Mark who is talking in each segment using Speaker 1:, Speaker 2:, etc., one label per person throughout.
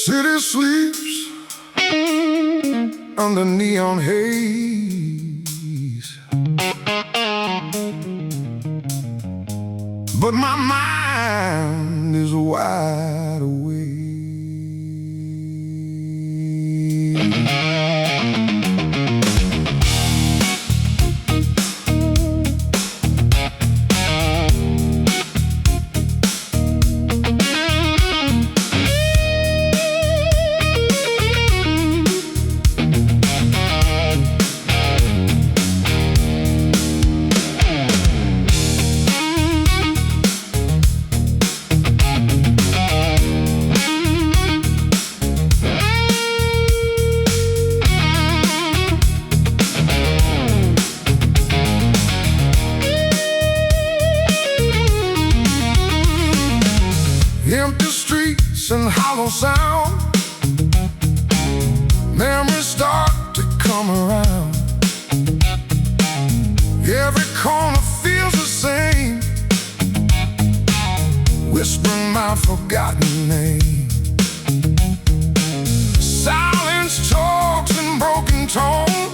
Speaker 1: City sleeps under neon haze, but my mind is wide awake. Empty streets and hollow sound, memories start to come around. Every corner feels the same, whispering my forgotten name. Silence talks in broken tone.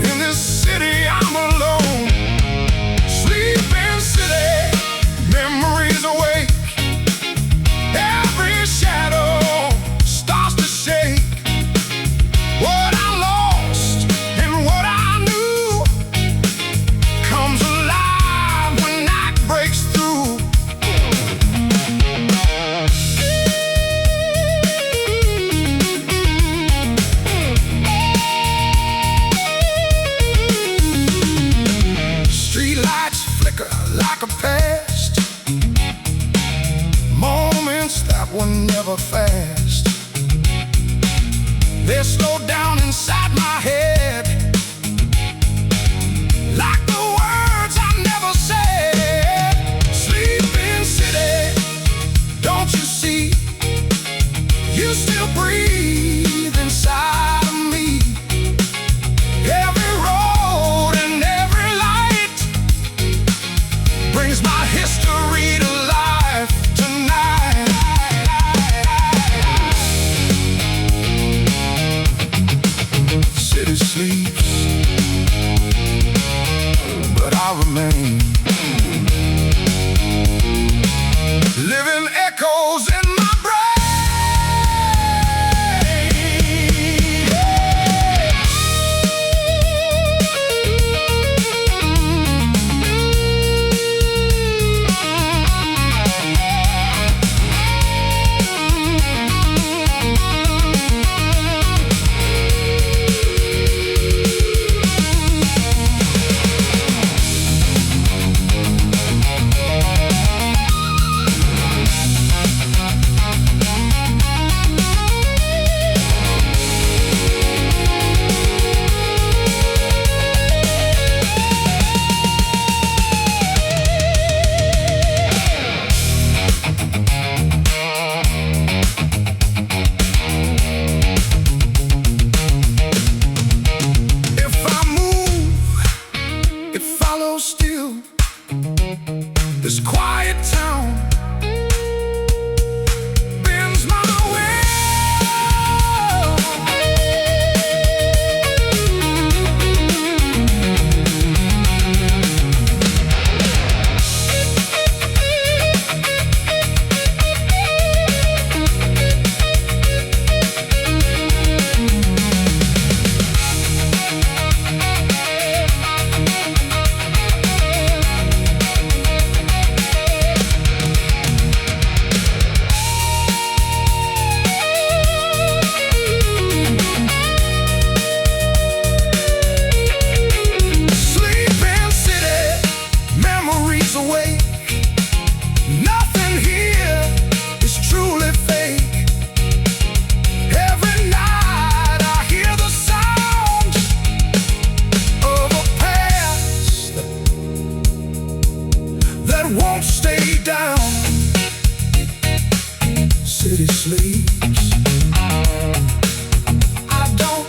Speaker 1: In this city I'm alone. Sleeping city, memories awake. Every shadow starts to shake. What I lost and what I knew comes alive when night breaks through. Streetlights flicker like a past, moments that were never fast. They slow down inside my head, like the words I never said. Sleeping city, don't you see? You still breathe inside of me. Every road and every light brings my history to life tonight. City sleeps, but I remain. Living echoes in my brain. Still, this quiet town bends my will. Awake. Nothing here is truly fake. Every night I hear the sound of a past that won't stay down. City sleeps, I don't.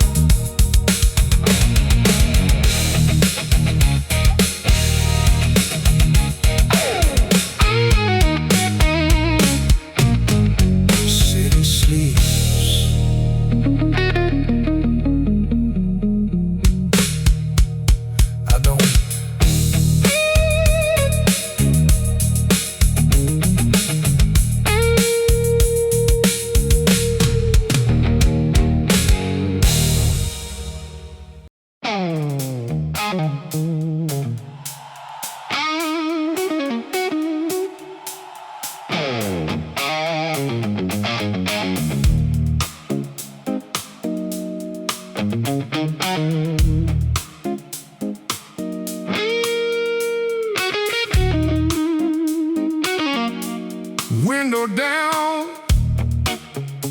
Speaker 1: go down,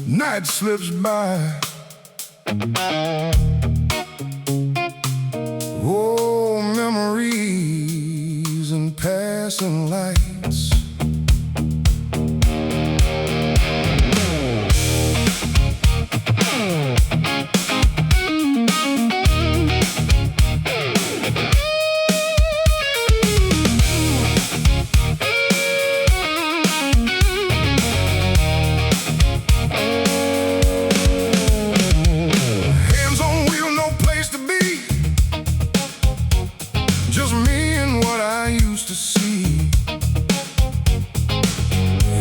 Speaker 1: night slips by. Oh, memories and passing lights.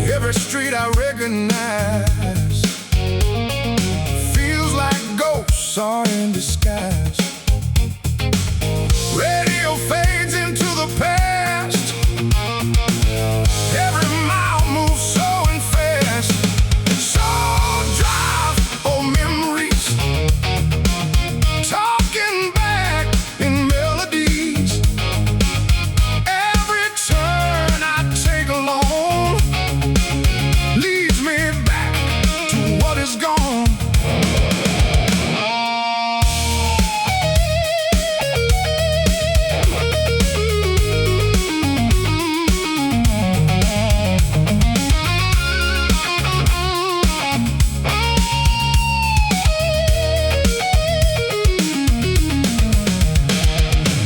Speaker 1: Every street I recognize feels like ghosts are in disguise. Radio fades into the past. Every mile moves slow and fast. So drive, oh memories, talking back in melodies. Every turn I take along leads me back to what is gone.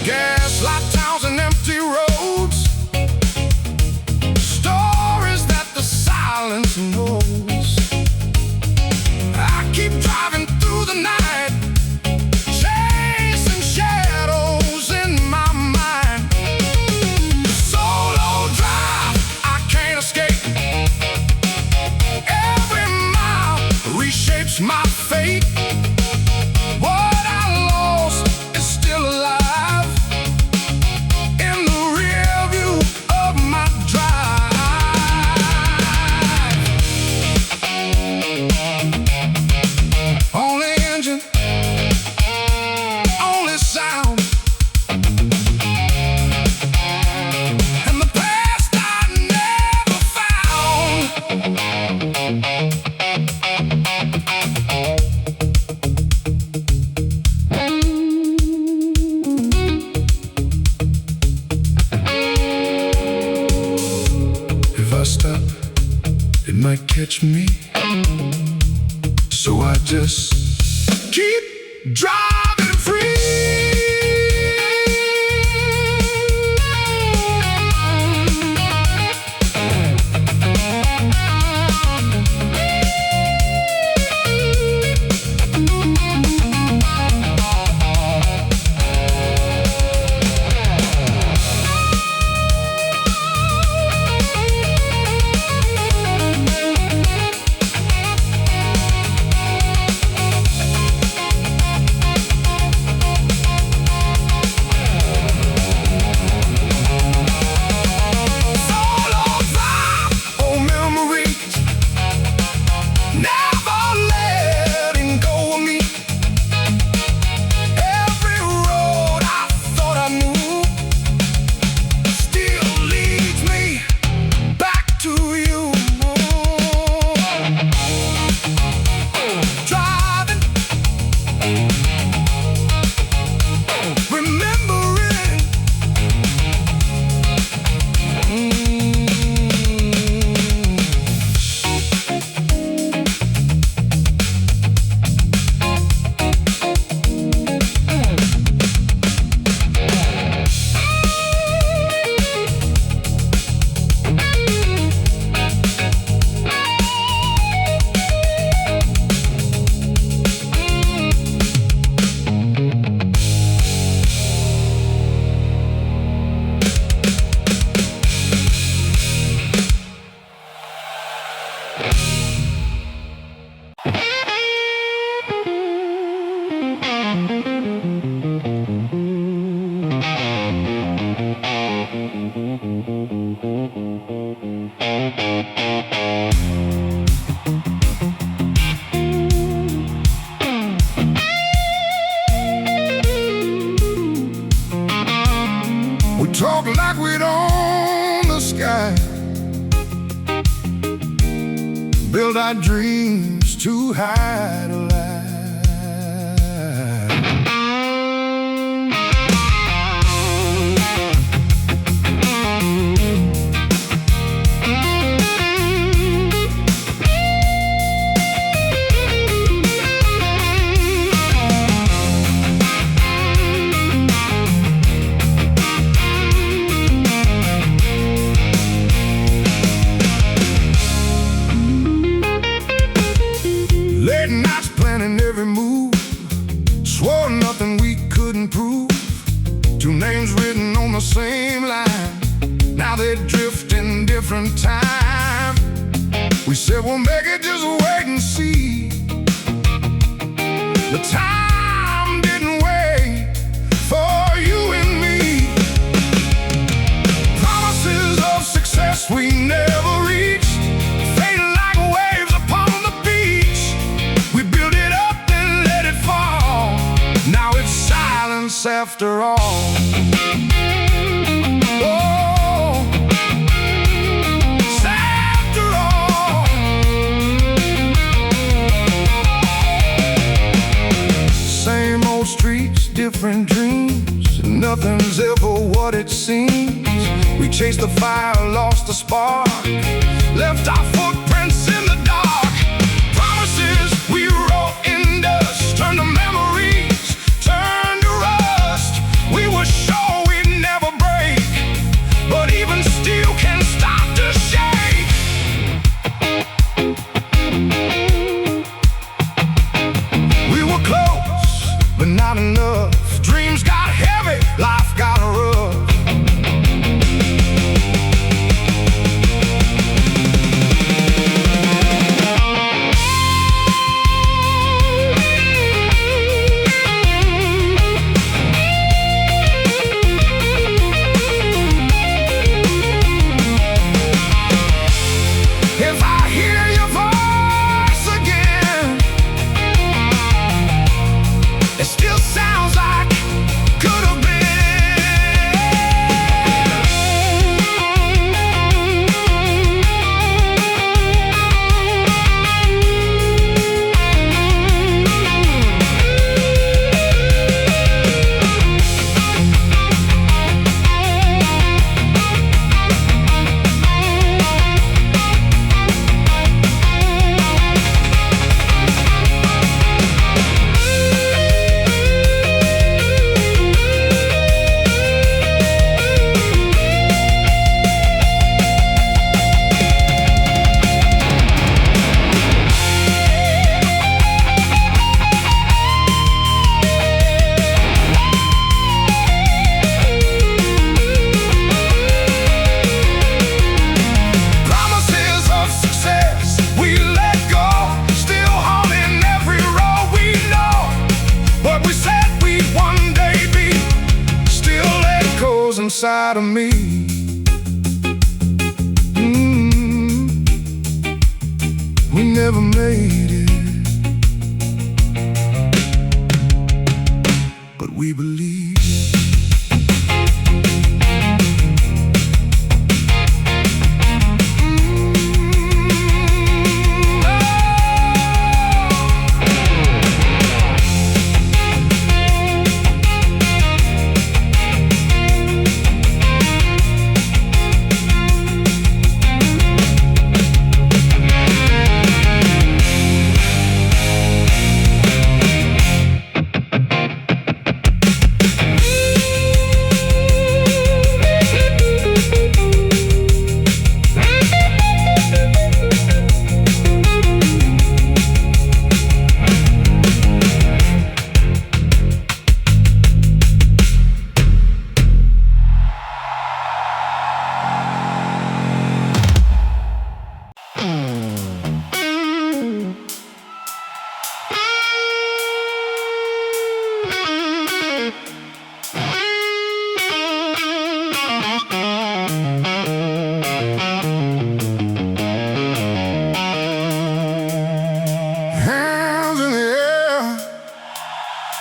Speaker 1: Gaslight towns and empty roads, stories that the silence knows. I keep driving through the night, chasing shadows in my mind. Solo drive, I can't escape. Every mile reshapes my fate. What I lost is still alive in the rear view of my drive. Only engine, only sound, and the past I never found. If I stop, it might catch me. So I just keep driving free. We talk like we'd own the sky. build our dreams too high to lie. Late nights planning every move, swore nothing we couldn't prove. Two names written on the same line, now they drift in different time. We said we'll make it, just wait and see. The time didn't wait for you and me. Promises of success we never reached, fading like waves upon the beach. We built it up and let it fall, now it's silence after all. Oh, it's after all. Same old streets, different dreams, nothing's ever what it seems. We chased the fire, lost the spark, left our footprints in the dark. Promises we wrote in dust, turned to memories, turned to rust. We were sure we'd never break, but even steel can start to shake. We were close, but not enough. Dreams got heavy, life got rough. If I hear your voice again, it still sounds like could have been. Promises of success we let go, still haunting every road we know. What we said we'd one day be still echoes inside of me. We never made it, but we believe.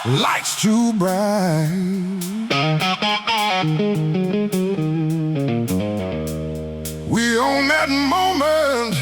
Speaker 1: lights too bright. We own that moment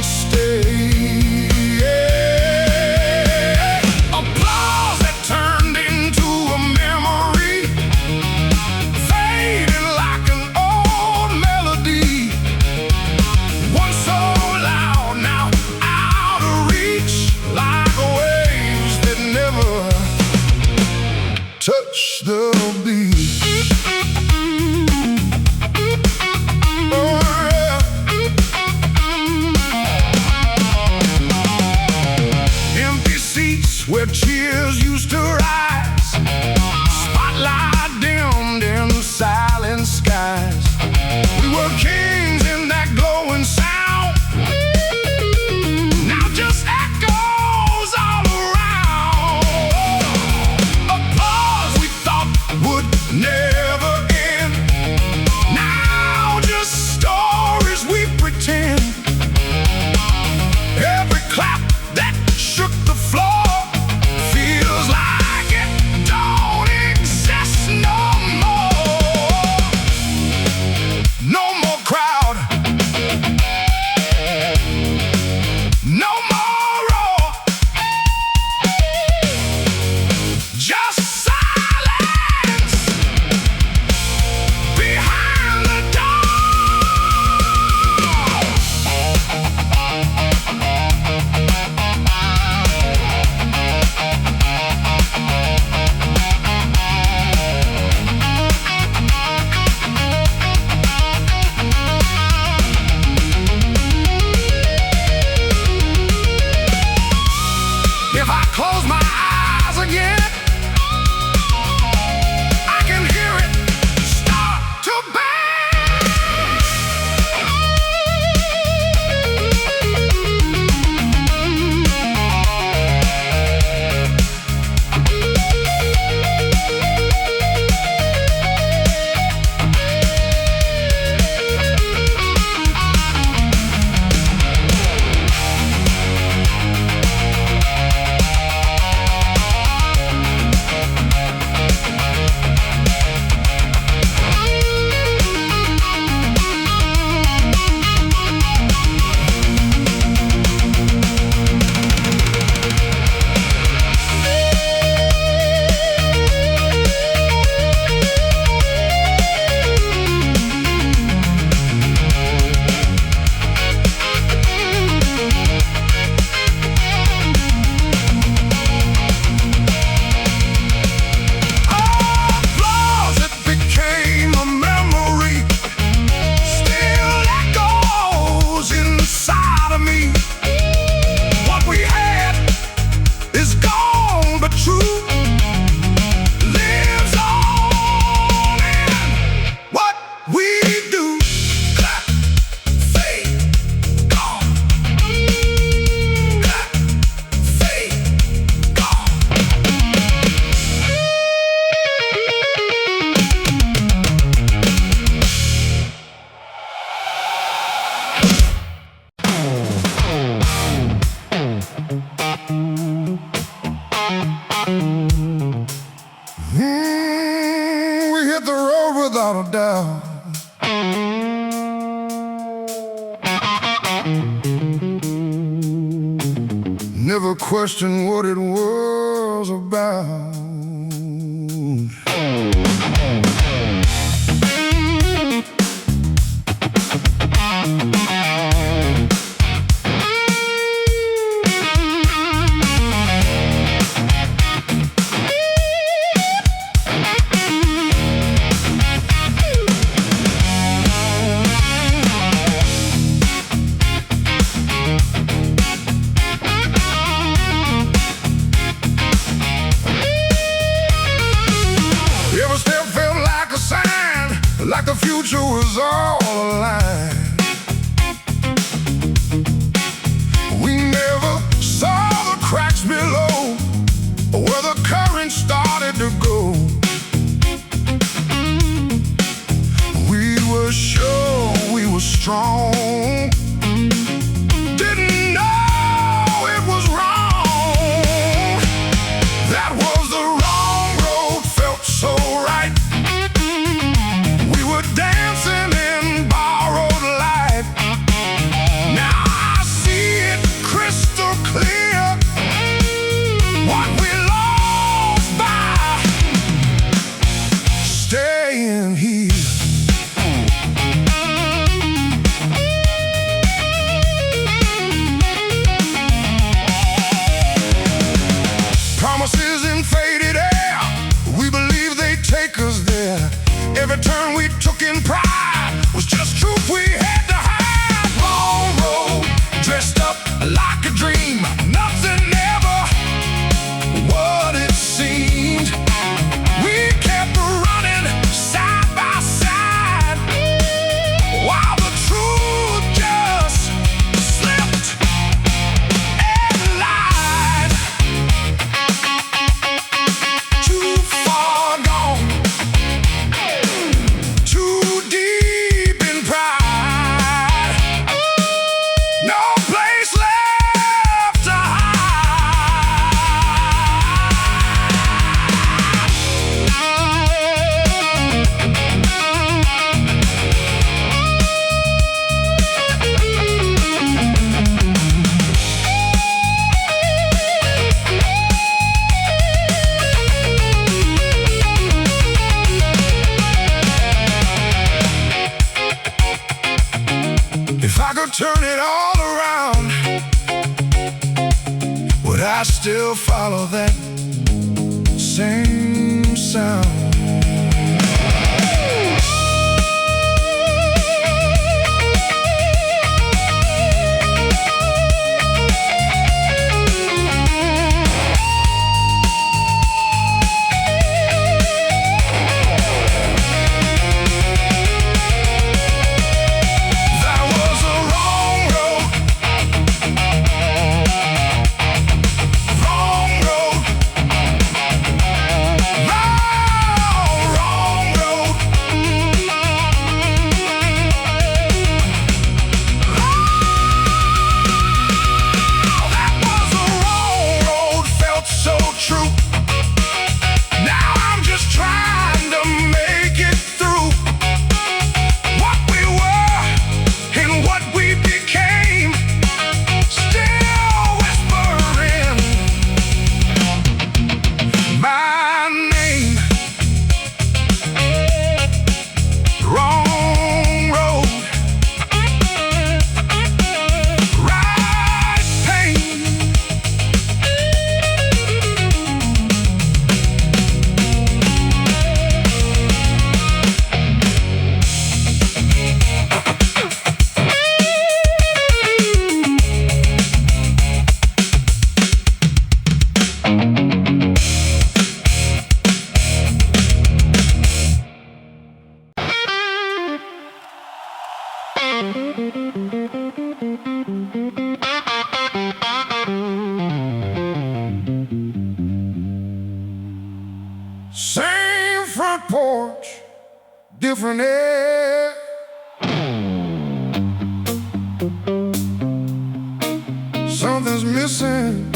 Speaker 1: can't stay. Applause that turned into a memory, fading like an old melody. Once so loud, now out of reach, like waves that never touch the beat. Where tears used to rise, spotlight dimmed in silent skies. We were kings in that glowing sound, now just echoes all around. Applause we thought would never end, now just stories we pretend. Every clap that shook the floor close my eyes again, I can hear it start to bang. We hit the road without a doubt. Never questioned what it was about. Like the future was all aligned. We never saw the cracks below, where the current started to go. We were sure we were strong, didn't know it was wrong. That was the wrong road, felt so right. Dancing in borrowed light. Now I see I could turn it all around, would I still follow that same sound? Same front porch, different air. Something's missing,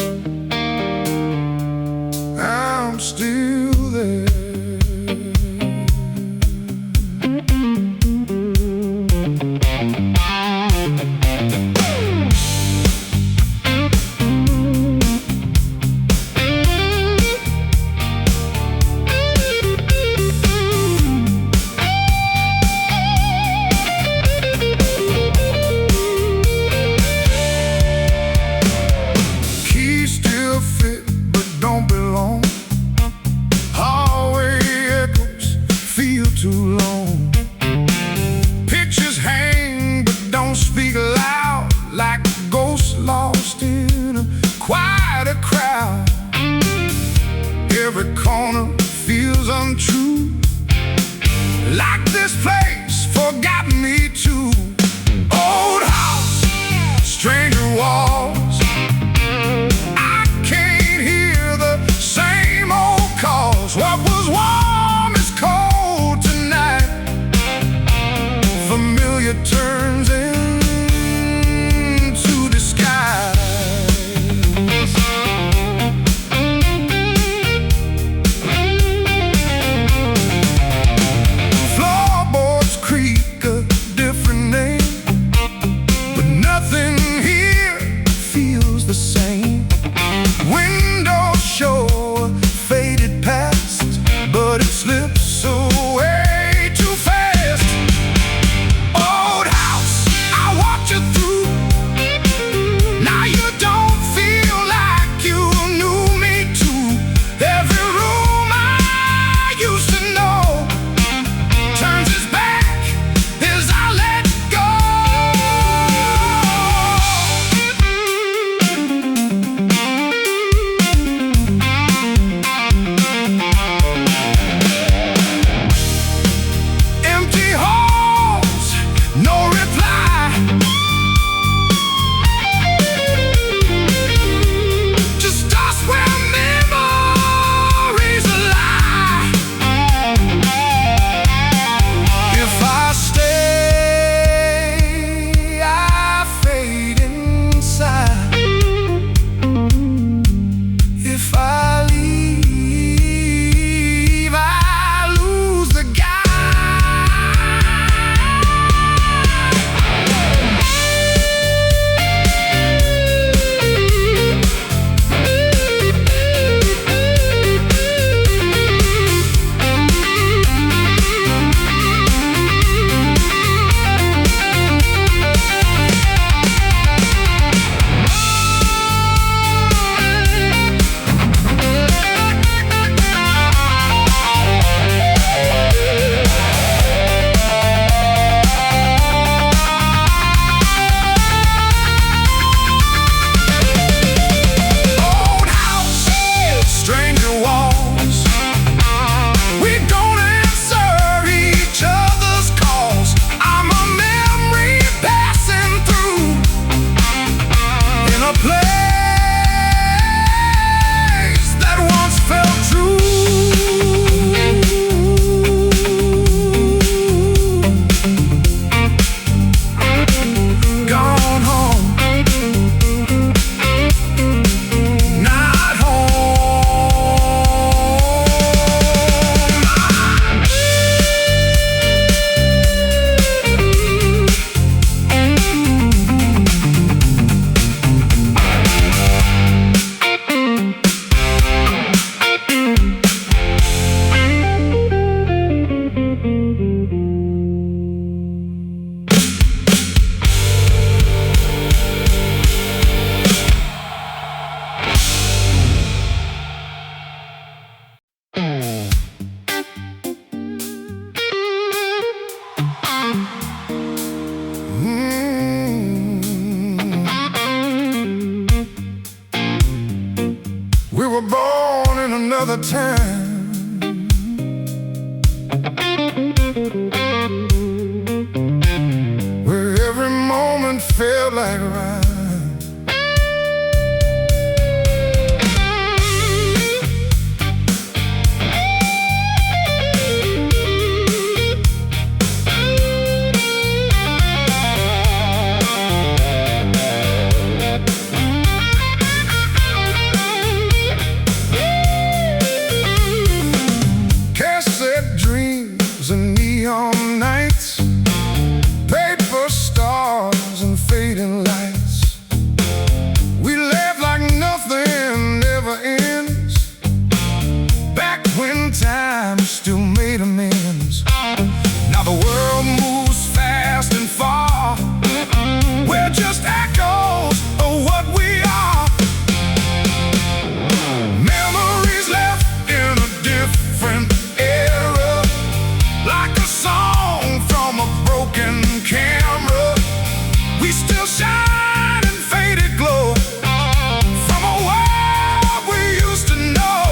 Speaker 1: I'm still there. Too long. Pictures hang but don't speak loud, like ghosts lost in a quieter crowd. Every corner feels untrue, like this place forgot me too. Old house, stranger walls, I can't hear the same old calls. What was warm is cold tonight, familiar turns into disguise. Floorboards creak, a time where every moment felt like a rhyme. Neon nights, paper stars and fading lights. We laughed like nothing ever ends, back when time still made amends. Now the world moves fast and far, we're just echoes of what we are. Memories left in a different era, like a song from a broken camera. We still shine in faded glow from a world we used to know.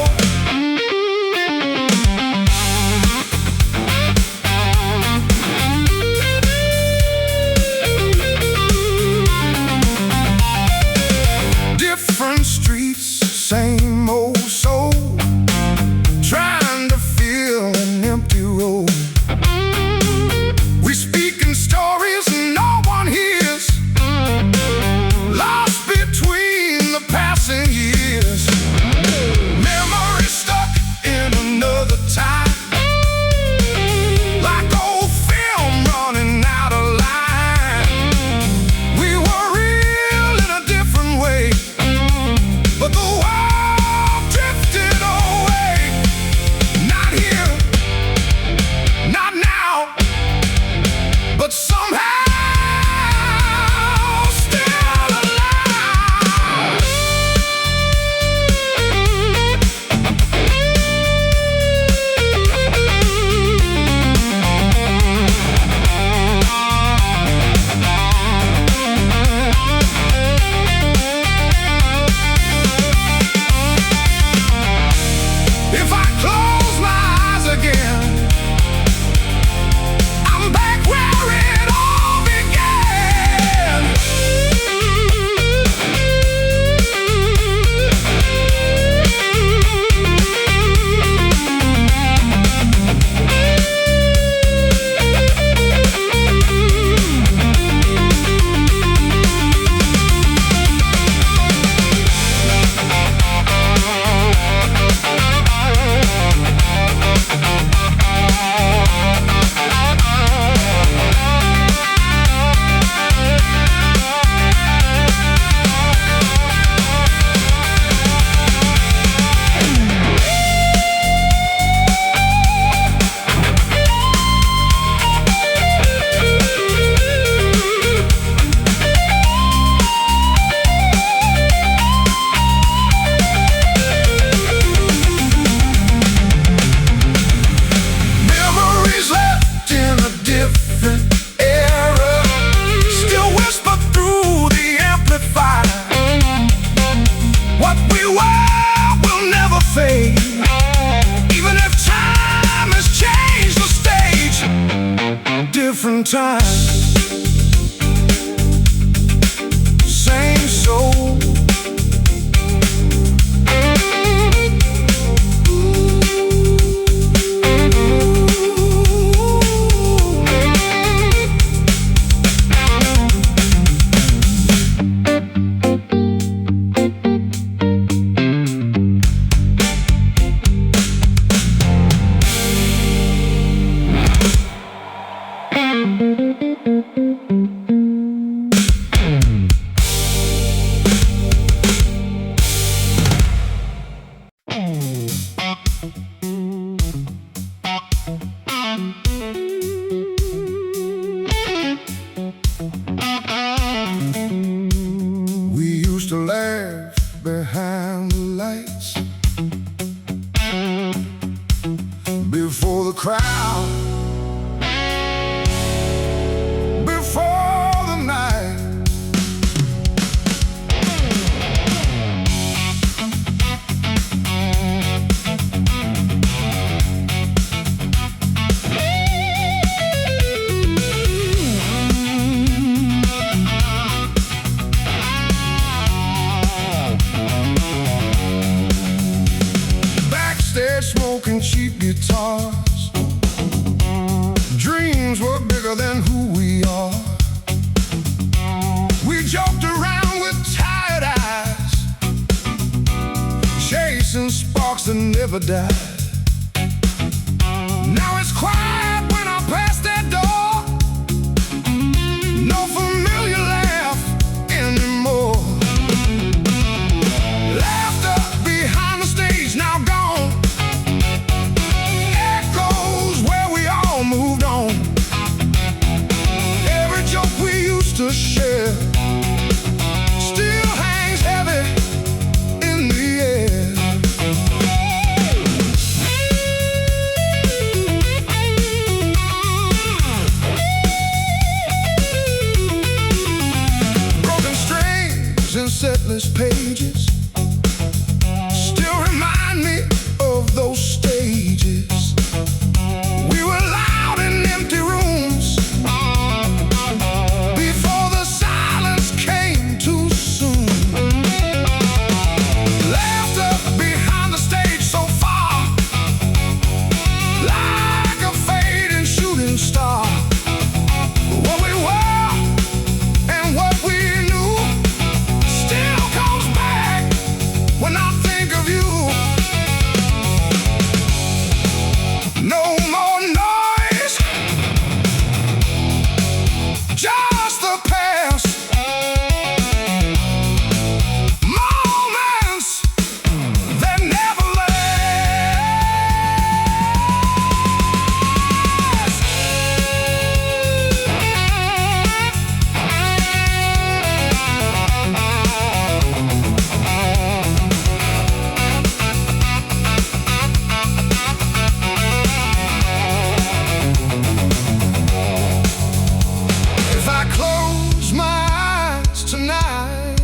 Speaker 1: Different streets, same old soul, trying to fill an empty road. Stories no one hears, lost between the passing years. Memories stuck in another time, like old film running out of line. We were real in a different way, but the world drifted away. Not here, not now, but somehow still alive. If I close my eyes again, I'm back where it all began. Memories left in a different era, still whisper through the amplifier. What we were will never fade, even if time has changed the stage. Different time, same soul. before the crowd, before the night. ever died. Now it's quiet when I pass that door. No familiar laugh anymore. Laughter behind the stage now gone. Echoes where we all moved on. Every joke we used to share still hangs heavy in the air. Broken strings and setless pages still remind me of those stages. We were loud in empty rooms before the silence came too soon. Laughter behind the stage so far, like a fading shooting star. What we were and what we knew still comes back when I think of you. No more noise, just the past. Moments that never If I close my eyes tonight,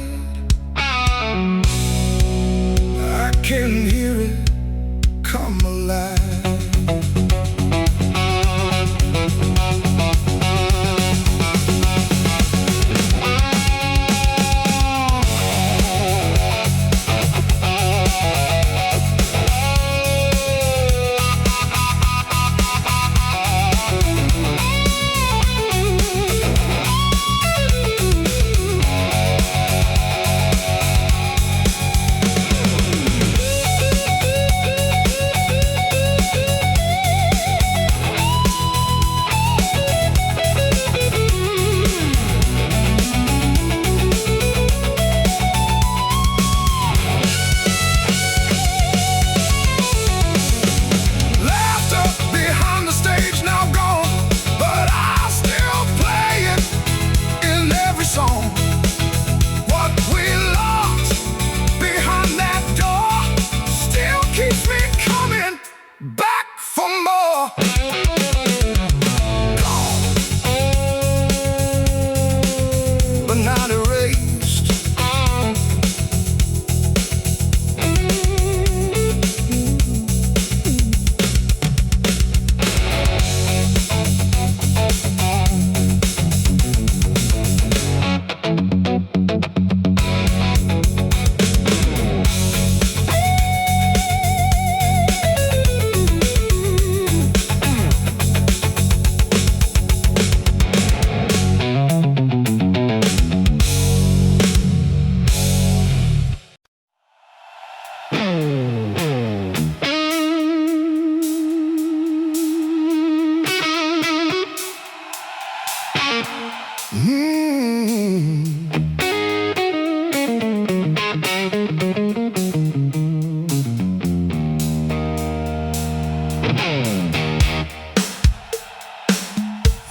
Speaker 1: I can hear it come alive. Laughter behind the stage now gone, but I still play it in every song. What we lost behind that door still keeps me coming back for more. Gone, but not erased.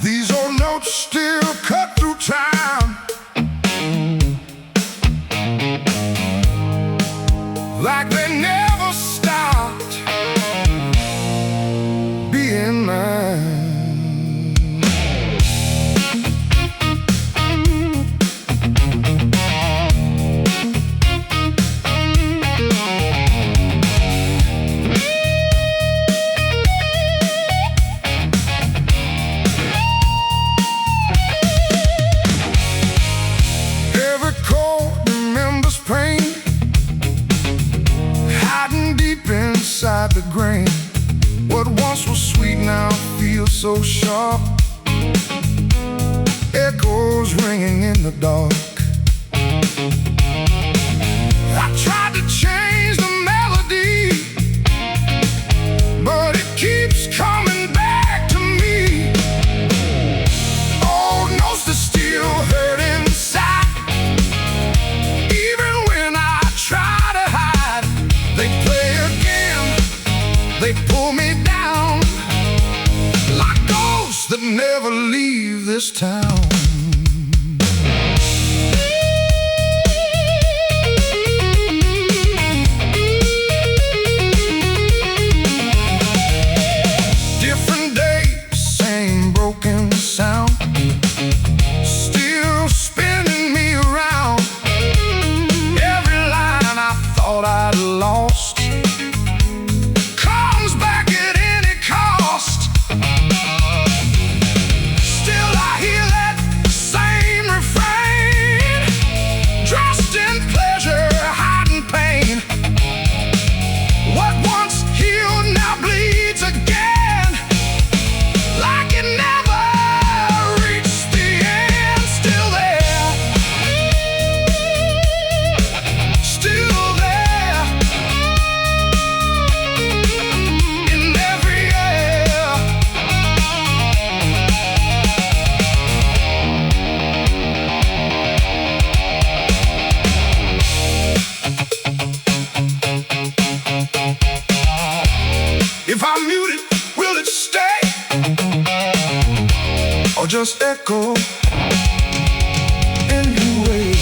Speaker 1: These old notes still cut through time, like they never stopped being mine. Every chord remembers pain, hiding deep inside the grain. What once was sweet now feels so sharp. Echoes ringing in the dark. I tried to change the melody, this town. Different days, same broken sound, still spinning me around. Every line I thought I'd lost comes back at any cost. Still I hear that same refrain, dressed in pleasure, hiding pain. What once healed now bleeds again, like it never reached the end. Still there, still there, in every air. If I mute it, will it stay or just echo anyway?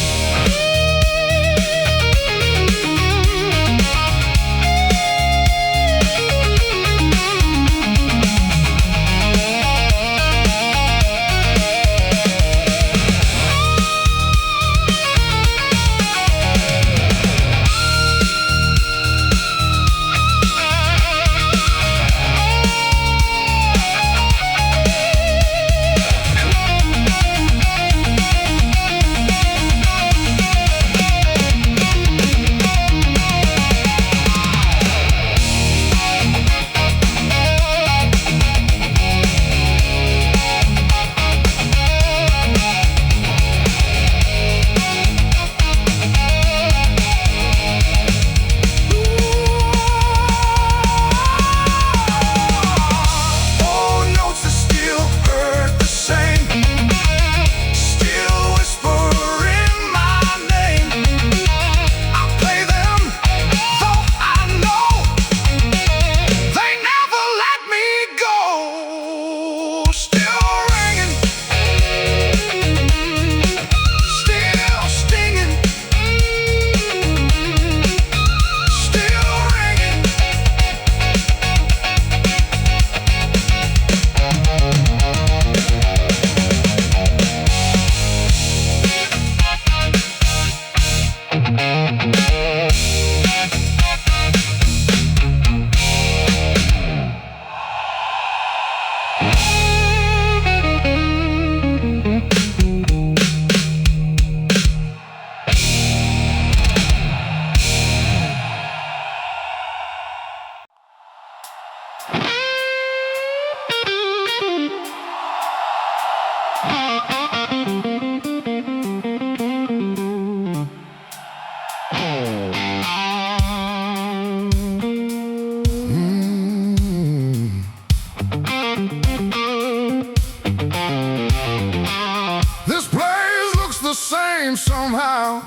Speaker 1: This place looks the same somehow,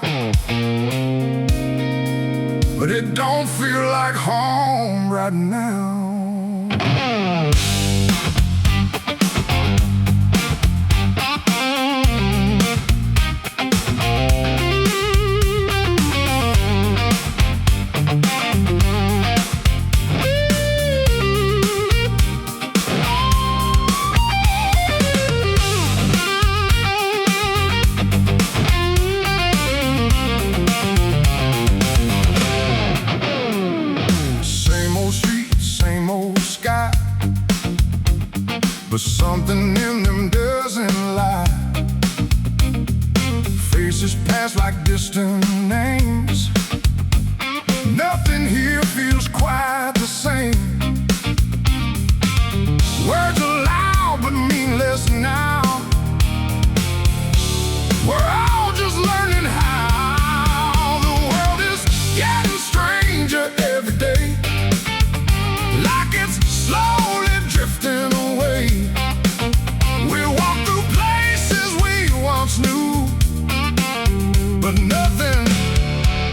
Speaker 1: but it don't feel like home right now. But something in them doesn't lie. Faces pass like distant names. Nothing here feels quite the same. Words are loud but mean less now. We're all just learning how. The world is getting stranger every day, like it's slowly drifting away. We walk through places we once knew, but nothing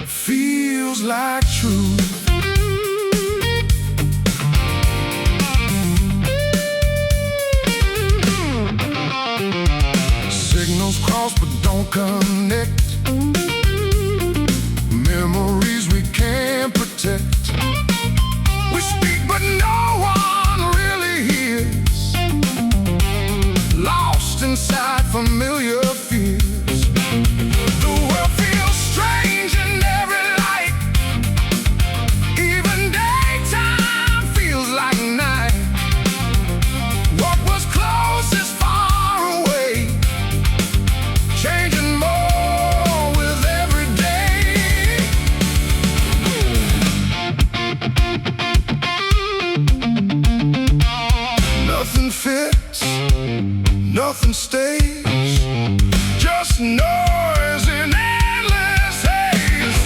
Speaker 1: feels like truth. connect, memories we can't protect. We speak but no one really hears, lost inside familiar fears. The world feels strange in every light, even daytime feels like night. What was close is far away, changing more with every day. Nothing fits, nothing stays, just noise in endless haze.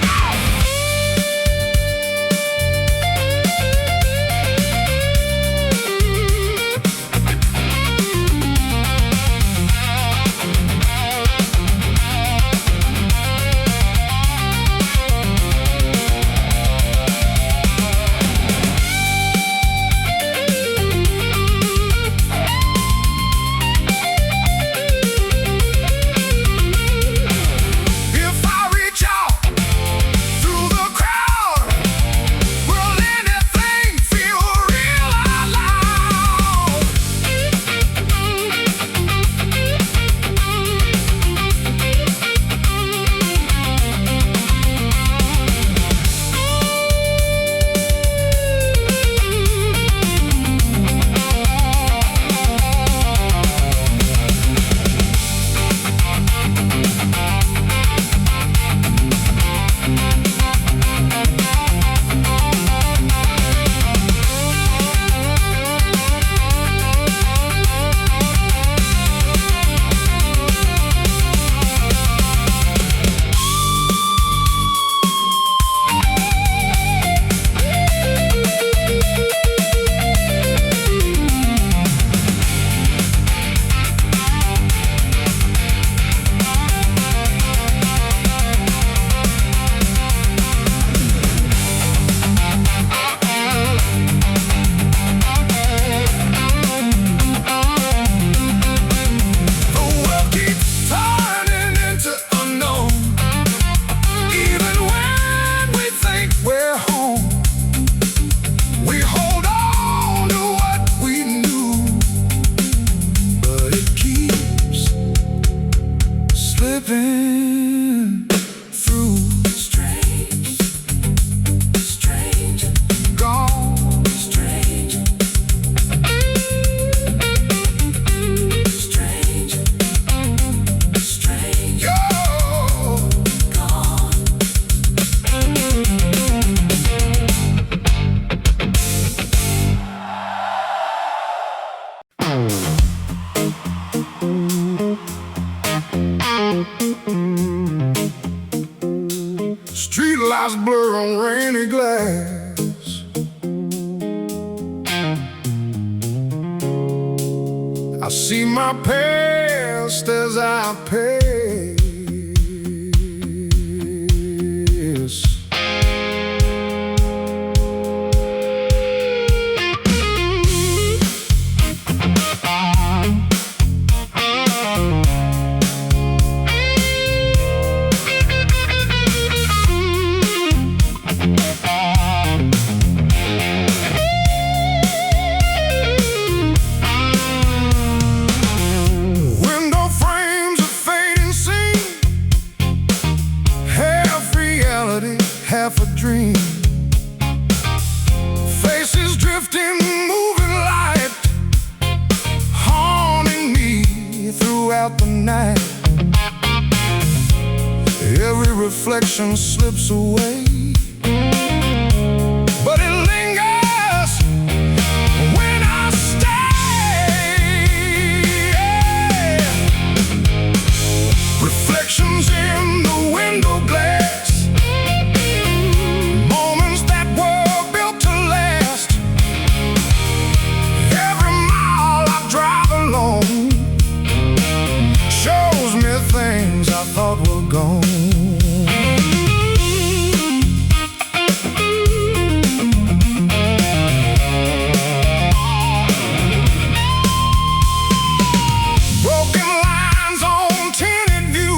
Speaker 1: Slipping through, strange, strange, gone, strange, strange, strange, you're gone. Street lights blur on rainy glass. I see my past as I pass. Window frames a fading scene, half reality, half a dream. Faces drifting, moving light, haunting me throughout the night. Every reflection slips away, but it lingers when I stay. Reflections in the window glass, moments that were built to last. Every mile I drive alone shows me things I thought were gone. Broken lines on tinted view,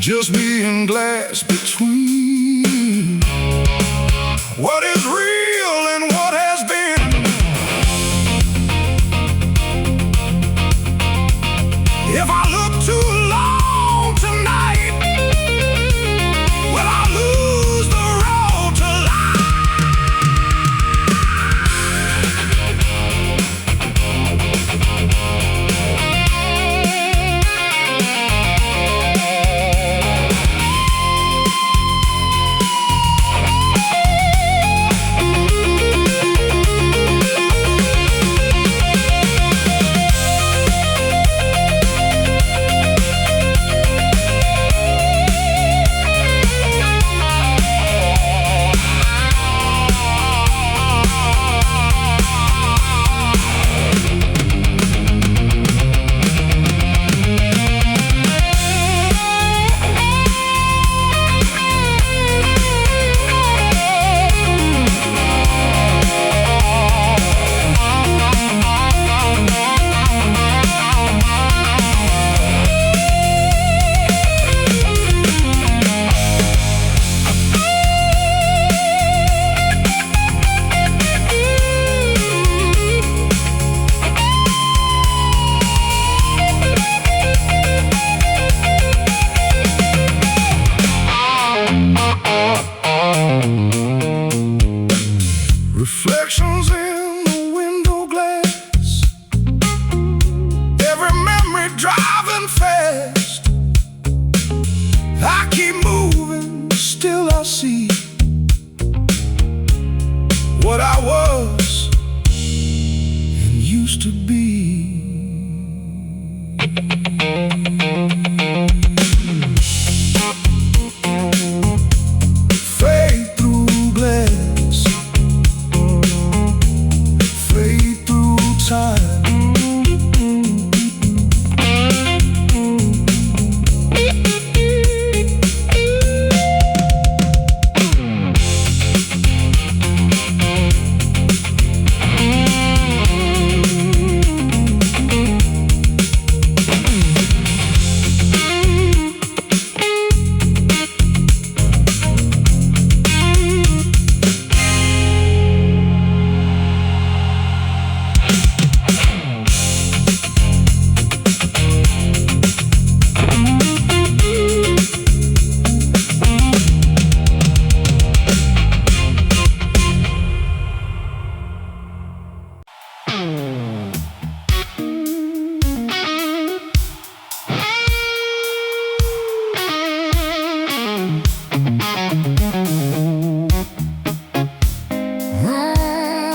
Speaker 1: just me and glass between what is real and what has been. If I look too long tonight, will I lose the road to reflections in the window glass, every memory driving fast. I keep moving, still I see what I was and used to be. Fade through glass, fade through time.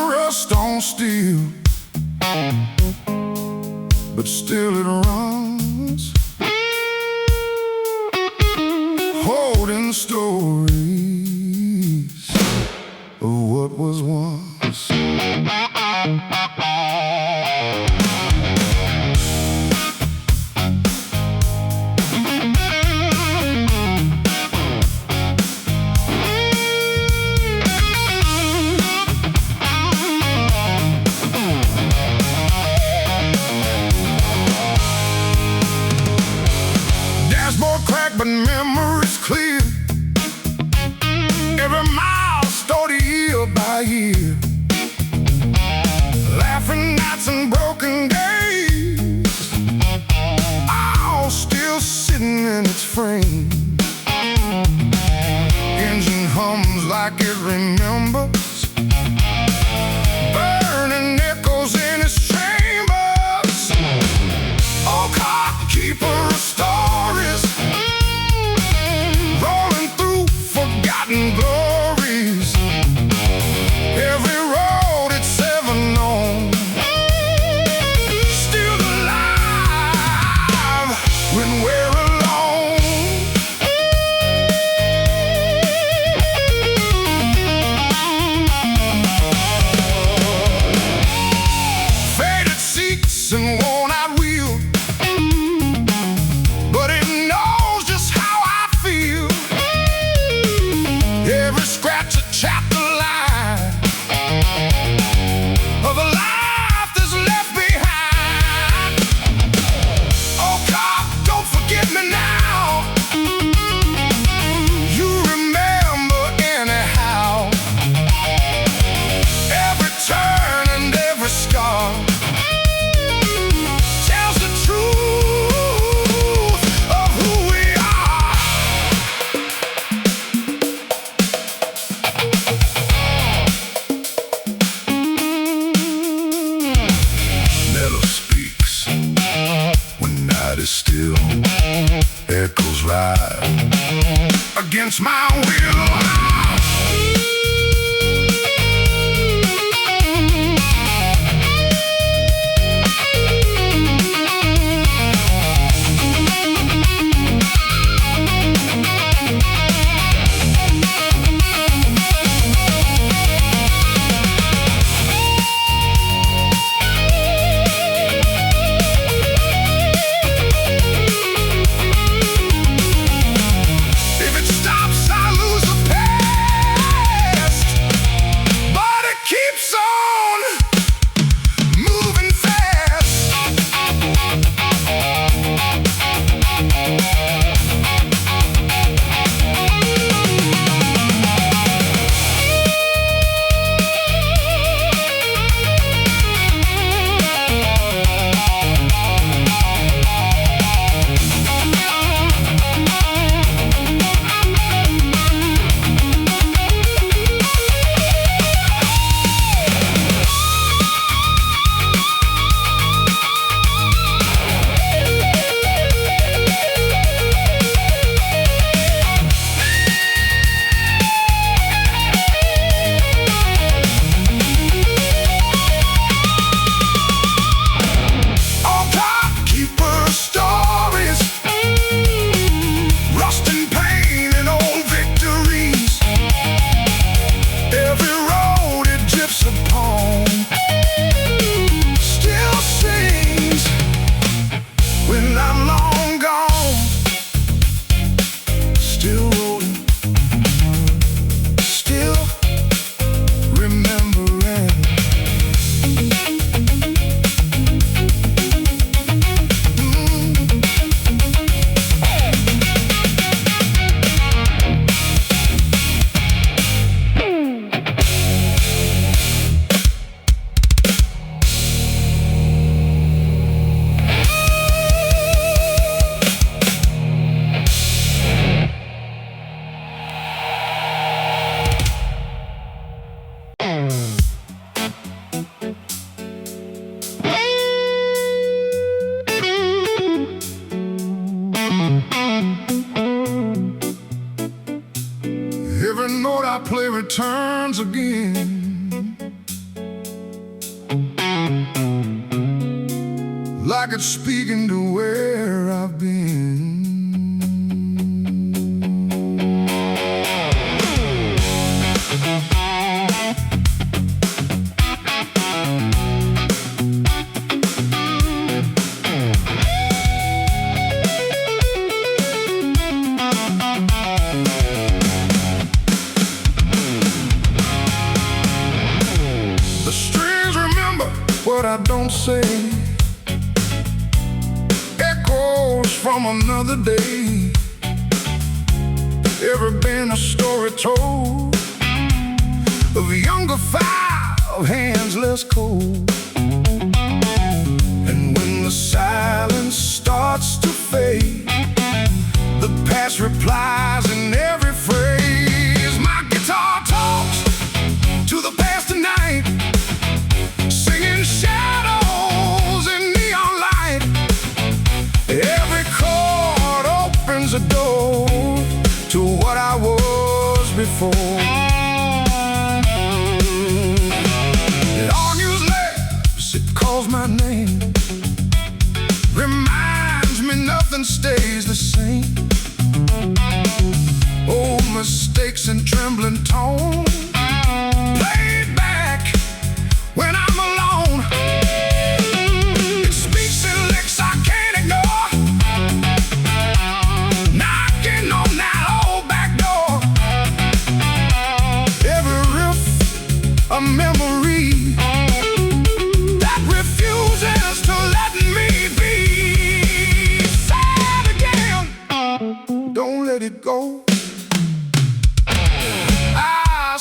Speaker 1: Rust on steel, but still it runs, holding stories of what was once. But memories clear, every milestone year by year, laughing nights and broken days, all still sitting in its frame. Engine hums like it remembers, burning echoes in its chambers. Oh, car keeper of stories, body still echoes loud against my will. Every note I play returns again, like it's speaking to where I've been. What I don't say echoes from another day. Ever been a story told of a younger fire, of hands less cold? And when the silence starts to fade, the past replies in every phrase. My guitar talks to the past tonight, shadows in neon light. Every chord opens a door to what I was before. It argues lips, it calls my name, reminds me nothing stays the same. Old mistakes and trembling tone, played back when I'm alone. It speaks in licks I can't ignore, knocking on that old back door. Every riff a memory that refuses to let me be. Sad again, don't let it go. I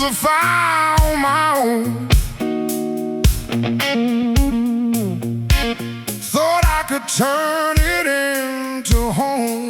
Speaker 1: if I on my own. Thought I could turn it into home.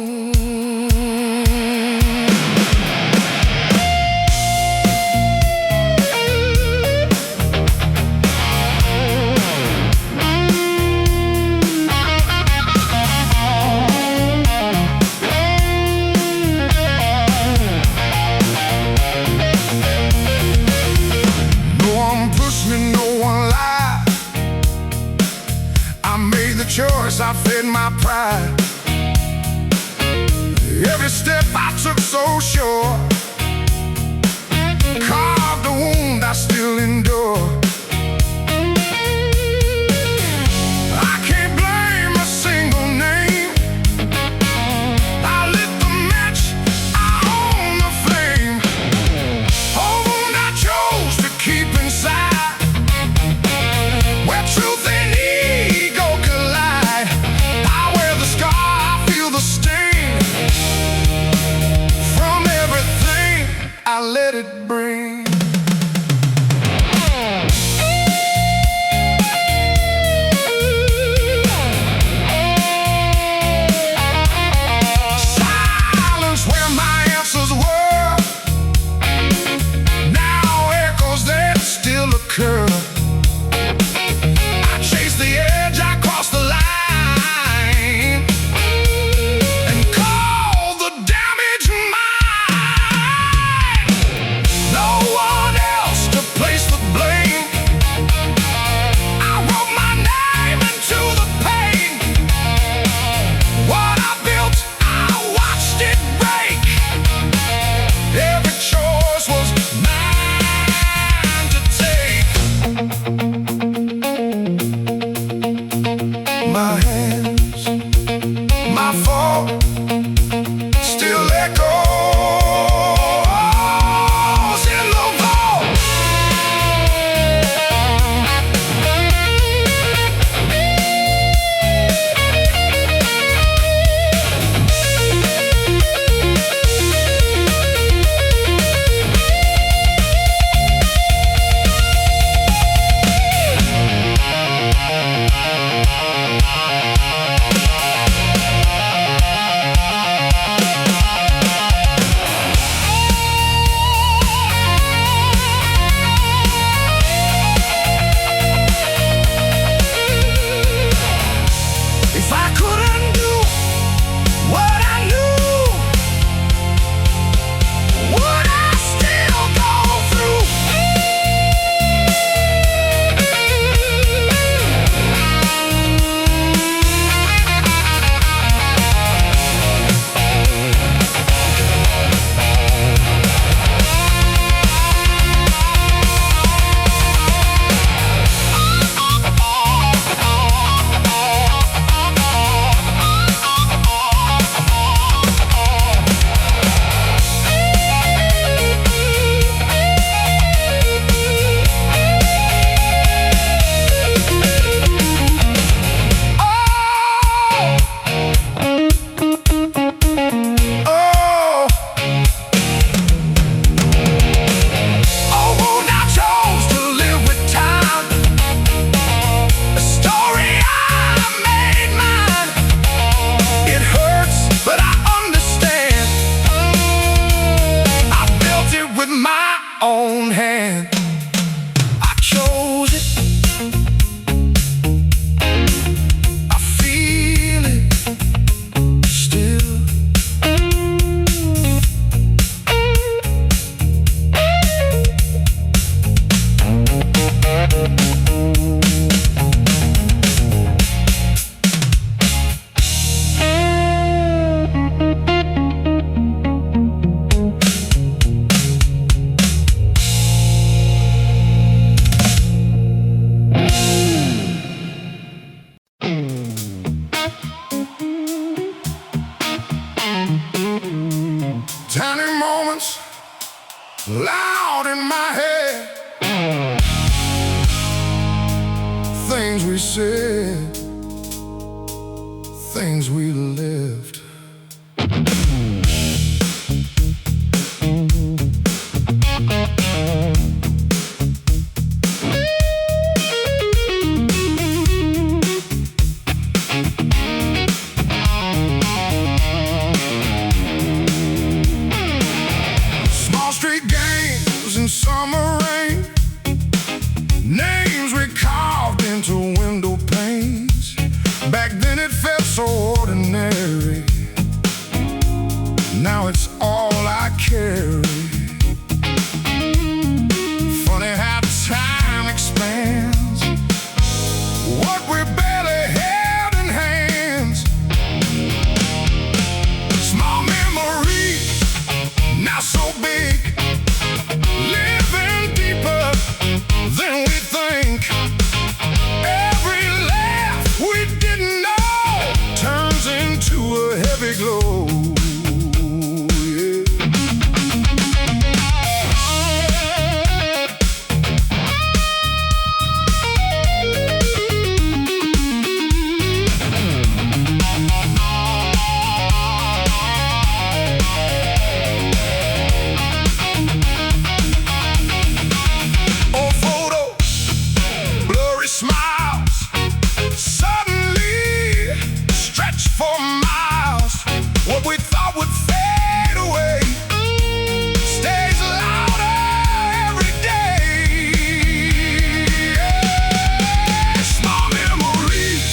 Speaker 1: Choice, I fed my pride. Every step I took so sure carved a wound I still endure. I can't blame a single name. I lit the match, I own the flame. Oh, wound I chose to keep inside, where truth and ego collide. I wear the scar, I feel the sting from everything I let it bring. Silence where my answers were now echoes that still occur. I chase the edge, I cross the line, and call the damage mine. No one else to place the blame. I wrote my name into the pain. What I built, I watched it break. Every choice was mine to take. My hands, my fault, still echoes in the vault. If I couldn't do what I knew, would I still go through? Own hand, I chose it. I feel it still. Tiny moments loud in my head, things we said, things we lived. in summer rain, names we carved into window panes. Back then it felt so ordinary, now it's all I carry. Funny how time expands what we barely held in hands. Small memories, now so big, living deeper than we think. Every laugh we didn't know turns into a heavy glow. Smiles suddenly stretch for miles. What we thought would fade away stays louder every day. Yeah. Small memories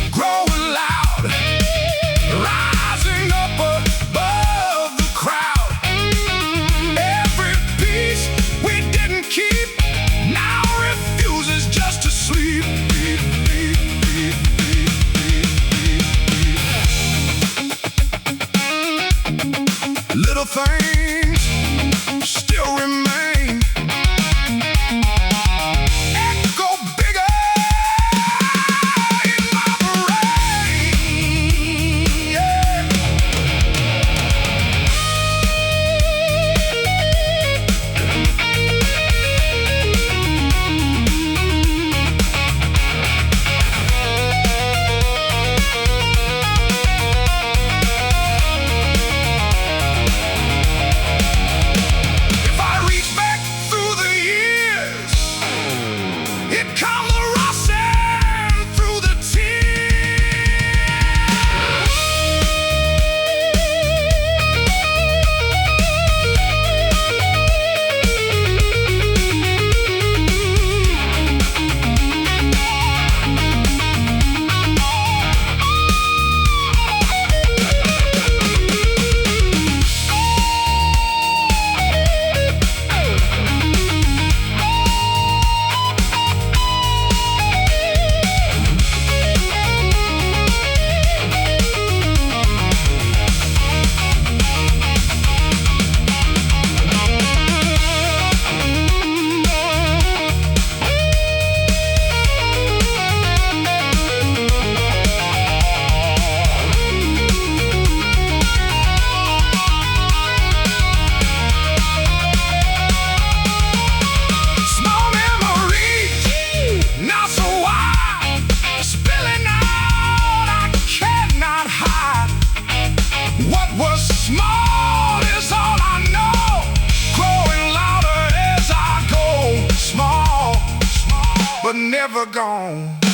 Speaker 1: growing loud, rising up above the crowd. Every piece we didn't keep now refuses just to sleep. Little things still remain, echo bigger in my brain. Yeah. Small is all I know, growing louder as I go. Small, but never gone.